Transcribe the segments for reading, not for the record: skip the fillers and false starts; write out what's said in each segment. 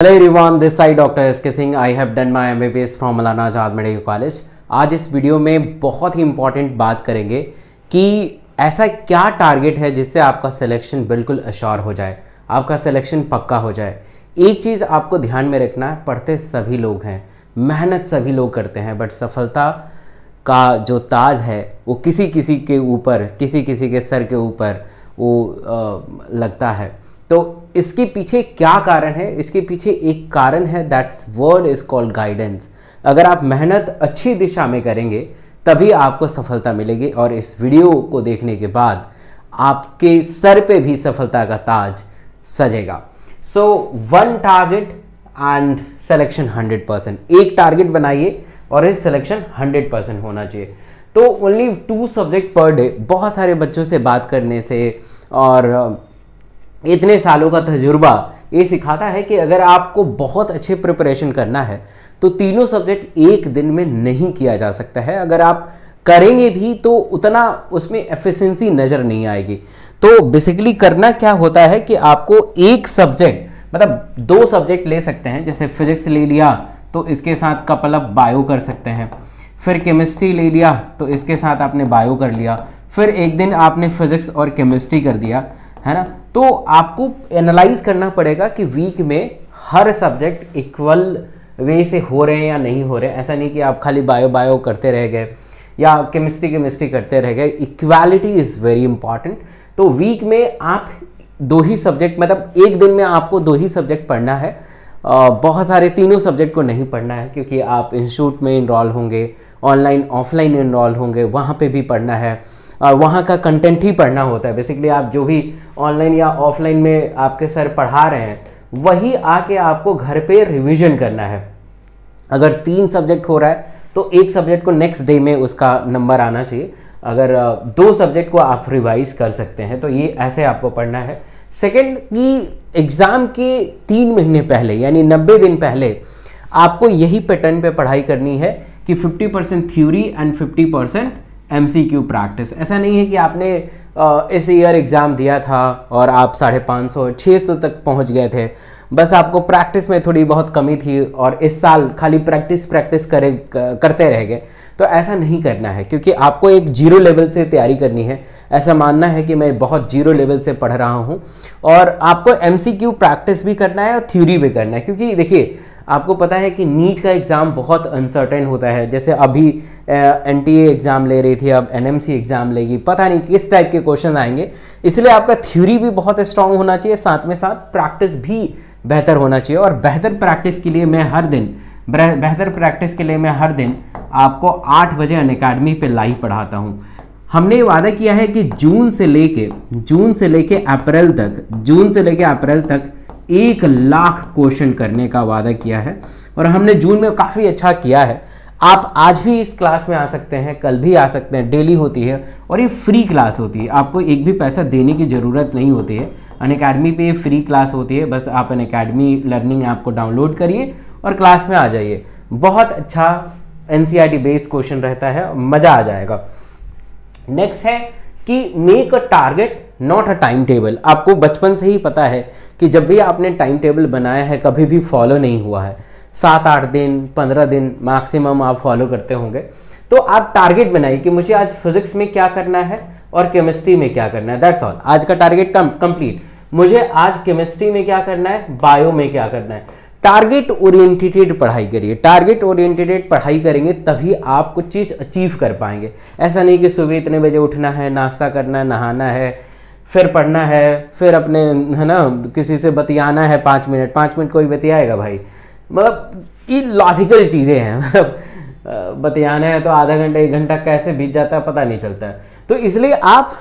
Hello everyone, this side Dr. S.K. Singh. I have done my MBBS from Maulana Azad medical college. आज इस video में बहुत ही important बात करेंगे कि ऐसा क्या टारगेट है जिससे आपका सिलेक्शन बिल्कुल अश्योर हो जाए, आपका सिलेक्शन पक्का हो जाए। एक चीज़ आपको ध्यान में रखना, पढ़ते सभी लोग हैं, मेहनत सभी लोग करते हैं, बट सफलता का जो ताज है वो किसी किसी के ऊपर, किसी किसी के सर के ऊपर वो लगता है। तो इसके पीछे क्या कारण है? इसके पीछे एक कारण है, that's word is called guidance. अगर आप मेहनत अच्छी दिशा में करेंगे तभी आपको सफलता मिलेगी, और इस वीडियो को देखने के बाद आपके सर पे भी सफलता का ताज सजेगा। So one target and selection 100%। एक टारगेट बनाइए और इस सिलेक्शन 100% होना चाहिए। तो ओनली 2 सब्जेक्ट पर डे, बहुत सारे बच्चों से बात करने से और इतने सालों का तजुर्बा ये सिखाता है कि अगर आपको बहुत अच्छे प्रिपरेशन करना है तो तीनों सब्जेक्ट एक दिन में नहीं किया जा सकता है। अगर आप करेंगे भी तो उतना उसमें एफिशिएंसी नज़र नहीं आएगी। तो बेसिकली करना क्या होता है कि आपको एक सब्जेक्ट, मतलब 2 सब्जेक्ट ले सकते हैं। जैसे फिजिक्स ले लिया तो इसके साथ कपल ऑफ बायो कर सकते हैं, फिर केमिस्ट्री ले लिया तो इसके साथ आपने बायो कर लिया, फिर एक दिन आपने फिजिक्स और केमिस्ट्री कर दिया, है ना। तो आपको एनालाइज करना पड़ेगा कि वीक में हर सब्जेक्ट इक्वल वे से हो रहे हैं या नहीं हो रहे हैं। ऐसा नहीं कि आप खाली बायो करते रह गए या केमिस्ट्री करते रह गए। Equality is very important. तो वीक में आप 2 ही सब्जेक्ट, मतलब एक दिन में आपको 2 ही सब्जेक्ट पढ़ना है। बहुत सारे तीनों सब्जेक्ट को नहीं पढ़ना है, क्योंकि आप इंस्टीट्यूट में इनरोल होंगे, ऑनलाइन ऑफलाइन इनरोल होंगे, वहाँ पे भी पढ़ना है और वहाँ का कंटेंट ही पढ़ना होता है। बेसिकली आप जो भी ऑनलाइन या ऑफलाइन में आपके सर पढ़ा रहे हैं वही आके आपको घर पे रिवीजन करना है। अगर 3 सब्जेक्ट हो रहा है तो एक सब्जेक्ट को नेक्स्ट डे में उसका नंबर आना चाहिए। अगर 2 सब्जेक्ट को आप रिवाइज कर सकते हैं तो ये ऐसे आपको पढ़ना है। सेकेंड कि एग्ज़ाम के 3 महीने पहले यानी 90 दिन पहले आपको यही पैटर्न पे पढ़ाई करनी है कि 50% थ्योरी एंड 50% MCQ प्रैक्टिस। ऐसा नहीं है कि आपने इस ईयर एग्ज़ाम दिया था और आप 550-600 तक पहुंच गए थे, बस आपको प्रैक्टिस में थोड़ी बहुत कमी थी और इस साल खाली प्रैक्टिस करते रह गए। तो ऐसा नहीं करना है, क्योंकि आपको एक 0 लेवल से तैयारी करनी है। ऐसा मानना है कि मैं बहुत 0 लेवल से पढ़ रहा हूँ, और आपको MCQ प्रैक्टिस भी करना है और थ्योरी भी करना है। क्योंकि देखिए, आपको पता है कि नीट का एग्ज़ाम बहुत अनसर्टेन होता है। जैसे अभी NTA एग्ज़ाम ले रही थी, अब NMC एग्ज़ाम लेगी, पता नहीं किस टाइप के क्वेश्चन आएंगे। इसलिए आपका थ्योरी भी बहुत स्ट्रांग होना चाहिए, साथ में साथ प्रैक्टिस भी बेहतर होना चाहिए। और बेहतर प्रैक्टिस के लिए मैं हर दिन आपको 8 बजे अनअकैडमी पे लाइव पढ़ाता हूँ। हमने वादा किया है कि जून से लेके अप्रैल तक 1 लाख क्वेश्चन करने का वादा किया है, और हमने जून में काफ़ी अच्छा किया है। आप आज भी इस क्लास में आ सकते हैं, कल भी आ सकते हैं, डेली होती है और ये फ्री क्लास होती है। आपको एक भी पैसा देने की ज़रूरत नहीं होती है। अनअकैडमी पे फ्री क्लास होती है, बस आप अनअकैडमी लर्निंग ऐप को डाउनलोड करिए और क्लास में आ जाइए। बहुत अच्छा NCERT बेस्ड क्वेश्चन रहता है, मज़ा आ जाएगा। नेक्स्ट है कि make a target not a time table. आपको बचपन से ही पता है कि जब भी आपने टाइम टेबल बनाया है कभी भी फॉलो नहीं हुआ है। 7-8 दिन 15 दिन मैक्सिमम आप फॉलो करते होंगे। तो आप टारगेट बनाइए कि मुझे आज फिजिक्स में क्या करना है और केमिस्ट्री में क्या करना है, दैट्स ऑल। आज का टारगेट कंप्लीट। मुझे आज केमिस्ट्री में क्या करना है, बायो में क्या करना है। टारगेट ओरिएंटेड पढ़ाई करिए। टारगेट ओरिएंटेड पढ़ाई करेंगे तभी आप कुछ चीज़ अचीव कर पाएंगे। ऐसा नहीं कि सुबह इतने बजे उठना है, नाश्ता करना है, नहाना है, फिर पढ़ना है, फिर अपने, है ना, किसी से बतियाना है 5 मिनट कोई बतियाएगा भाई। मतलब ये लॉजिकल चीज़ें हैं। मतलब बतियाना है तो आधा घंटा 1 घंटा कैसे बीत जाता है पता नहीं चलता है। तो इसलिए आप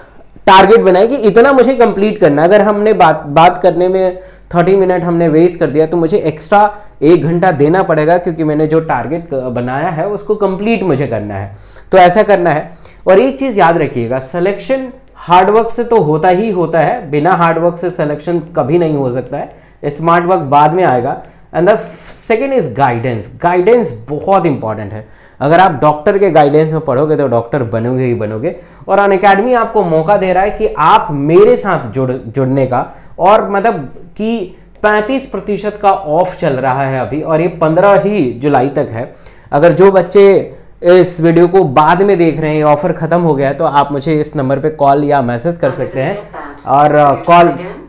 टारगेट बनाए कि इतना मुझे कंप्लीट करना है। अगर हमने बात करने में 30 मिनट हमने वेस्ट कर दिया तो मुझे एक्स्ट्रा 1 घंटा देना पड़ेगा, क्योंकि मैंने जो टारगेट बनाया है उसको कंप्लीट मुझे करना है। तो ऐसा करना है। और एक चीज़ याद रखिएगा, सिलेक्शन हार्डवर्क से तो होता ही होता है, बिना हार्डवर्क से सिलेक्शन कभी नहीं हो सकता है। स्मार्ट वर्क बाद में आएगा। And the second is guidance. Guidance बहुत इंपॉर्टेंट है। अगर आप डॉक्टर के गाइडेंस में पढ़ोगे तो डॉक्टर बनोगे ही बनोगे। और अनअकैडमी आपको मौका दे रहा है कि आप मेरे साथ जुड़ने का, और मतलब कि 35% का ऑफ चल रहा है अभी, और ये 15 ही जुलाई तक है। अगर जो बच्चे इस वीडियो को बाद में देख रहे हैं, ऑफर खत्म हो गया है, तो आप मुझे इस नंबर पे कॉल या मैसेज कर सकते हैं, और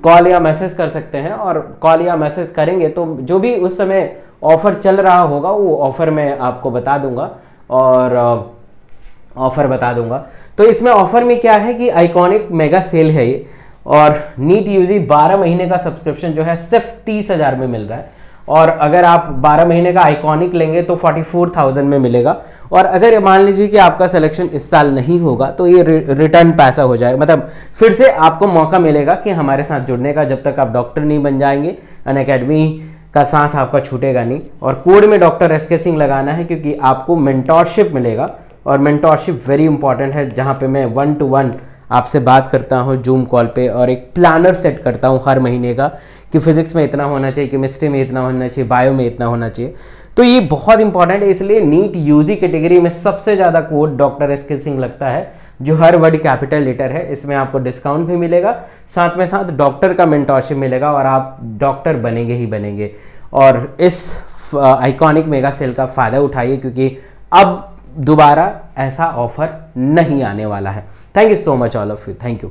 कॉल या मैसेज कर सकते हैं, और कॉल या मैसेज करेंगे तो जो भी उस समय ऑफर चल रहा होगा वो ऑफर मैं आपको बता दूंगा, और ऑफर बता दूंगा। तो इसमें ऑफर में क्या है कि आइकॉनिक मेगा सेल है ये, और नीट यूजी 12 महीने का सब्सक्रिप्शन जो है सिर्फ 30,000 में मिल रहा है, और अगर आप 12 महीने का आइकॉनिक लेंगे तो 44,000 में मिलेगा। और अगर मान लीजिए कि आपका सिलेक्शन इस साल नहीं होगा तो ये रिटर्न पैसा हो जाएगा, मतलब फिर से आपको मौका मिलेगा कि हमारे साथ जुड़ने का, जब तक आप डॉक्टर नहीं बन जाएंगे। अनअकैडमी का साथ आपका छूटेगा नहीं, और कोड में डॉक्टर एसके सिंह लगाना है, क्योंकि आपको मेंटोरशिप मिलेगा, और मेंटोरशिप वेरी इंपॉर्टेंट है, जहाँ पे मैं 1-to-1 आपसे बात करता हूँ जूम कॉल पे, और एक प्लानर सेट करता हूँ हर महीने का कि फिजिक्स में इतना होना चाहिए, केमिस्ट्री में इतना होना चाहिए, बायो में इतना होना चाहिए। तो ये बहुत इंपॉर्टेंट है, इसलिए नीट यूजी कैटेगरी में सबसे ज़्यादा कोड डॉक्टर एसके सिंह लगता है, जो हर वर्ड कैपिटल लेटर है। इसमें आपको डिस्काउंट भी मिलेगा, साथ में साथ डॉक्टर का मेंटोरशिप मिलेगा, और आप डॉक्टर बनेंगे ही बनेंगे। और इस आइकॉनिक मेगा सेल का फ़ायदा उठाइए, क्योंकि अब दोबारा ऐसा ऑफर नहीं आने वाला है। Thank you so much all of you, thank you.